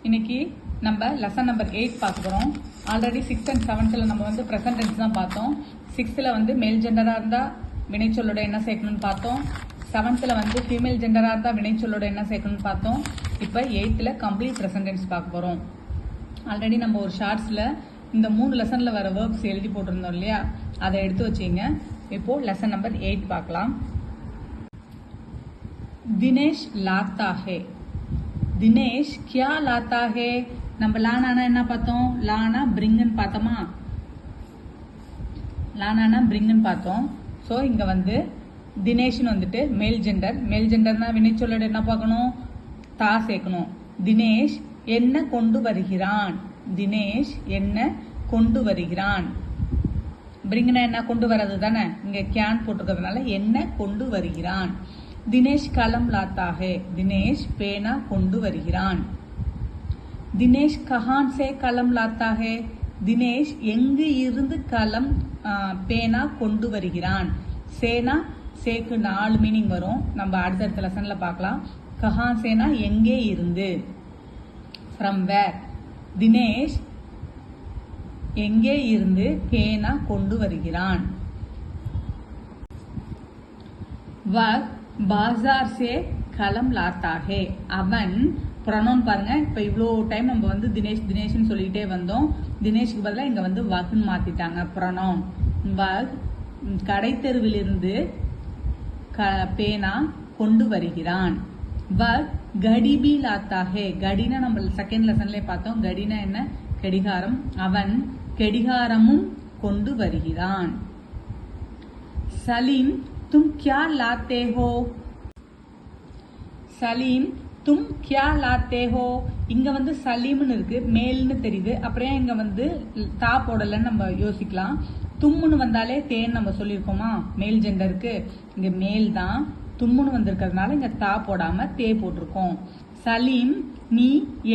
இன்னைக்கு நம்ம lesson number 8 பார்க்க போகிறோம். ஆல்ரெடி 6th and 7th நம்ம வந்து ப்ரெசன்ட் டென்ஸ் தான் பார்த்தோம். 6th வந்து மேல் ஜெண்டராக இருந்தால் வினைச்சொல்லோட என்ன சேர்க்கணும்னு பார்த்தோம். 7th வந்து ஃபீமேல் ஜெண்டராக இருந்தால் வினைச்சொல்லோட என்ன சேர்க்கணும்னு பார்த்தோம். இப்போ 8th கம்ப்ளீட் ப்ரெசன்ட் டென்ஸ் பார்க்க போகிறோம். ஆல்ரெடி நம்ம ஒரு ஷார்ட்ஸில் இந்த 3 லெசனில் வர வேர்ப்ஸ் எழுதி போட்டிருந்தோம் இல்லையா, அதை எடுத்து வச்சிங்க. இப்போது லெசன் நம்பர் 8 பார்க்கலாம். தினேஷ் லாத்தா ஹே. தினேஷ் கியா லாத்தா ஹே. நம்ம லானானா என்ன பார்த்தோம்? லானா பிரிங்கன்னு பார்த்தோமா? லானானா பிரிங்கன்னு பார்த்தோம். ஸோ இங்கே வந்து தினேஷ்னு வந்துட்டு மேல் ஜெண்டர். மேல் ஜெண்டர்னா வினைச்சொல்லோட என்ன பார்க்கணும்? தா சேர்க்கணும். தினேஷ் என்ன கொண்டு வருகிறான். தினேஷ் என்ன கொண்டு வருகிறான். பிரிங்கனா என்ன கொண்டு வர்றது தானே, இங்கே கேன் போட்டிருக்கிறதுனால என்ன கொண்டு வருகிறான். தினேஷ் கலம் லாத்தா ஹே. தினேஷ் பேனா கொண்டு வருகிறான். தினேஷ் கஹான் சே கலம் லாத்தா ஹே. தினேஷ் எங்கு இருந்து கலம் பேனா கொண்டு வருகிறான். சேனா சேக்கு 4 மீனிங் வரும். நம்ம அடுத்தடுத்த லெசன்ல பார்க்கலாம். கஹான் சேனா எங்கே இருந்து. From where. தினேஷ் எங்கே இருந்து பேனா கொண்டு வருகிறான். வக் பாசார் சே கலம் லாத்தா ஹே. அவன் ப்ரொனவுன் பாருங்க. இப்போ இவ்வளோ டைம் நம்ம வந்து தினேஷ் தினேஷ்னு சொல்லிக்கிட்டே வந்தோம். தினேஷ்க்கு பதிலாக இங்கே வந்து வக்னு மாற்றிட்டாங்க ப்ரொனவுன். வக் கடைத்தெருவிலிருந்து பேனா கொண்டு வருகிறான். வக் கடி பி லாத்தா ஹே. கடினா நம்ம செகண்ட் லெசன்லேயே பார்த்தோம். கடினா என்ன? கடிகாரம். அவன் கடிகாரமும் கொண்டு வருகிறான். சலீம் तुम क्या लाते हो. சலீம் தும் கியா லாத்தே ஹோ. இங்க வந்து சலீம்னு இருக்கு, மேல்னு தெரியுது. அப்புறம் இங்க வந்து தா போடலன்னு நம்ம யோசிக்கலாம். தும்முன்னு வந்தாலே தேன்னு நம்ம சொல்லியிருக்கோமா மேல் ஜெண்டருக்கு. இங்க மேல் தான், தும்முன்னு வந்திருக்கிறதுனால இங்க தா போடாம தே போட்டிருக்கோம். சலீம் நீ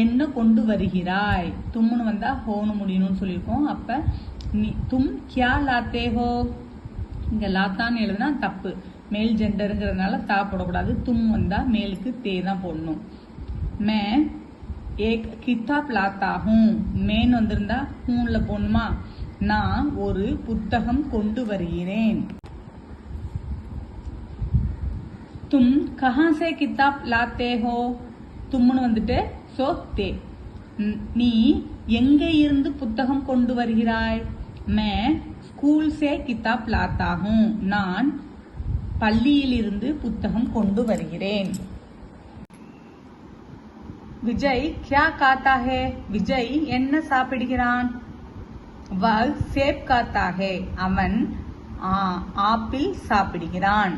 என்ன கொண்டு வருகிறாய். தும்முன்னு வந்தா ஹோன்னு முடியணும்னு சொல்லியிருக்கோம். அப்ப நீ தும் கியா லாத்தே ஹோ. இங்க லாத்தான்னு எழுதுனா தப்பு. மேல் ஜெண்டருங்கிறதுனால தா போடக்கூடாது. தும் வந்தா மேலுக்கு தே தான் போடணும். மே ஏக் கிதாப் லாத்தா ஹூம். மேன் வந்திருந்தா ஹூன்ல போடணுமா? நான் ஒரு புத்தகம் கொண்டு வருகிறேன். தும் கஹா சே கிதாப் லாத்தே ஹோ. தும்னு வந்துட்டு சோ தே. நீ எங்கே இருந்து புத்தகம் கொண்டு வருகிறாய். மே ஸ்கூல் சே கிதாப் லாத்தா ஹூம். நான் பள்ளியிலிருந்து புத்தகம் கொண்டு வருகிறேன். விஜய் கியா காத்தா ஹே. விஜய் என்ன சாப்பிடுகிறான். வக் சேப் காத்தா ஹே. அவன் ஆப்பிள் சாப்பிடுகிறான்.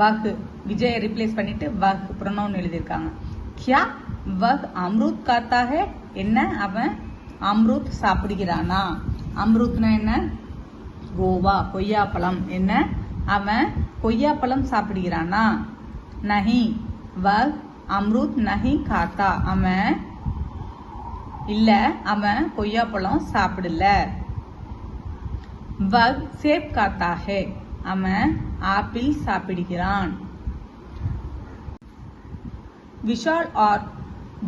வக் விஜய் ரிப்ளேஸ் பண்ணிட்டு வக் ப்ரொனவுன் எழுதியிருக்காங்க. கியா வக் அம்ருத் காத்தா ஹே. என்ன அவன் அம்ருத் சாப்பிடுகிறானா. அம்ருத்னா என்ன? கோவா கொய்யாப்பழம். என்ன அவன் கொய்யாப்பழம் சாப்பிடுகிறானா. நஹி வக் அம்ருத் நஹி காத்தா. அவன் இல்ல, அவன் கொய்யாப்பழம் சாப்பிடல. வக் சேப் காத்தா ஹே. அவன் ஆப்பிள் சாப்பிடுகிறான். விஷால் और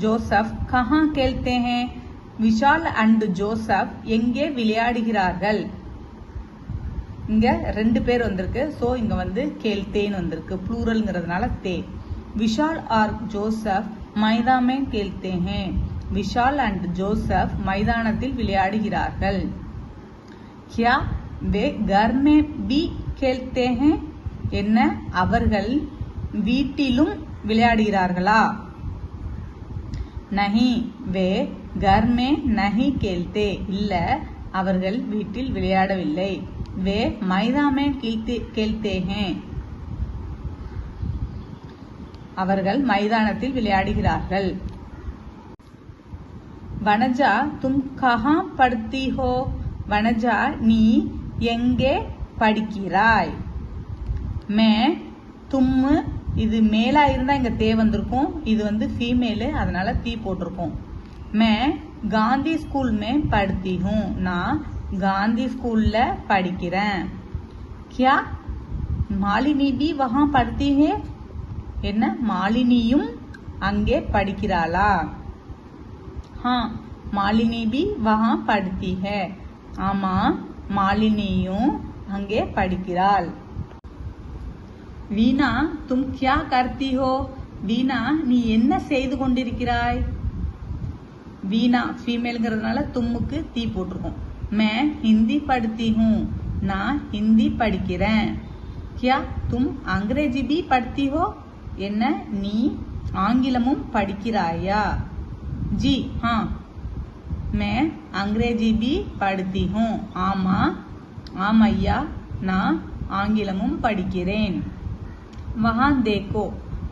ஜோசப் कहाँ खेलते हैं. விஷால் அண்ட் ஜோசப் எங்கே விளையாடுகிறார்கள். இங்க 2 பேர் வந்திருக்கு. சோ இங்க வந்து கேல்தேன்னு வந்திருக்கு. ப்ளூரல்ங்கிறதுனால தே. விஷால் ஆர் ஜோசப் மைதாமே கேல்தே ஹே. விஷால் அண்ட் ஜோசப் மைதானத்தில் விளையாடுகிறார்கள். கியா வே கர் மே பி கேல்தே ஹே. என்ன அவர்கள் வீட்டிலும் விளையாடுகிறார்களா. நஹி வே घर में नहीं खेलते. இல்ல அவர்கள் வீட்டில் விளையாடவில்லை. வே मैदान में खेलते हैं. அவர்கள் மைதானத்தில் விளையாடுகிறார்கள். வனஜா तुम कहाँ पढ़ती हो. வனஜா நீ எங்கே படிக்கிறாய். மே தும் இது மேலா இருந்தா இங்க தே வந்திருக்கும். இது வந்து ஃபீமேலு, அதனால தீ போட்டிருக்கோம். मैं गांधी स्कूल में पढ़ती हूँ. நான் காந்தி ஸ்கூல்ல படிக்கிறேன். क्या मालिनी भी वहां पढ़ती है. என்ன மாலினியும் அங்கே படிக்கிறாளா? हाँ मालिनी भी वहाँ पढ़ती है. ஆமா மாலினியும் அங்கே படிக்கிறாள். வீணா तुम क्या करती हो? வீணா நீ என்ன செய்து கொண்டிருக்கிறாய்? வீணா ஃபீமேல்ங்கிறதுனால தும்முக்கு தீ போட்டிருக்கோம். मैं हिंदी पढ़ती हूँ. நான் ஹிந்தி படிக்கிறேன். क्या तुम अंग्रेजी भी पढ़ती हो? என்ன நீ ஆங்கிலமும் படிக்கிறாயா? जी हाँ मैं अंग्रेजी भी पढ़ती हूँ. ஆமா ஆமையா நான் ஆங்கிலமும் படிக்கிறேன். वहाँ देखो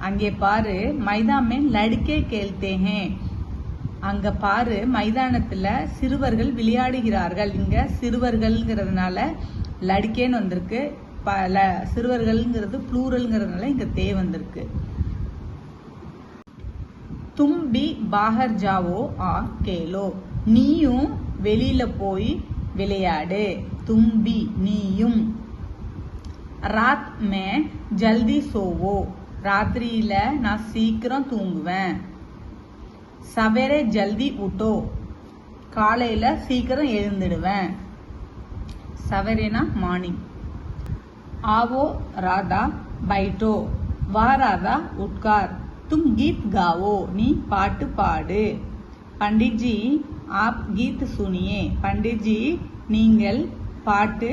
அங்கே பாரு मैदान में लड़के खेलते हैं. அங்க பாரு மைதானத்துல சிறுவர்கள் விளையாடுகிறார்கள். இங்க சிறுவர்கள்ங்கிறதுனால லடுக்கேன்னு வந்திருக்கு. சிறுவர்கள்ங்கிறது ப்ளூரல்ங்கிறதுனால இங்க தே வந்திருக்கு. तुम भी बाहर जाओ और खेलो. நீயும் வெளியில போய் விளையாடு. तुम भी நீயும். रात में जल्दी सोवो. ராத்திரியில நான் சீக்கிரம் தூங்குவேன். சவேரே ஜல்தி உட்டோ. காலையில சீக்கிரம் எழுந்துடுவேன். சவேரேனா மார்னிங். आवो राधा बैठो. வா ராதா உட்கார். तुम गीत गाओ. நீ பாட்டு பாடு. पंडित जी आप गीत सुनिए. पंडित जी நீங்கள் பாட்டு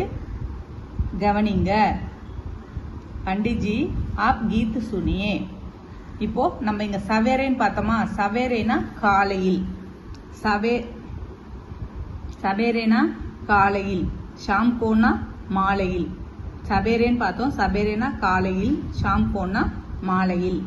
கவனிங்க. पंडित जी आप गीत सुनिए. இப்போ நம்ம இங்க சவேரேன்னு பார்த்தோமா? சவேரேனா காலையில். சவேரேனா காலையில். ஷாம் கோனா மாலையில். சவேரேன்னு பார்த்தோம். சவேரேனா காலையில். ஷாம் கோனா மாலையில்.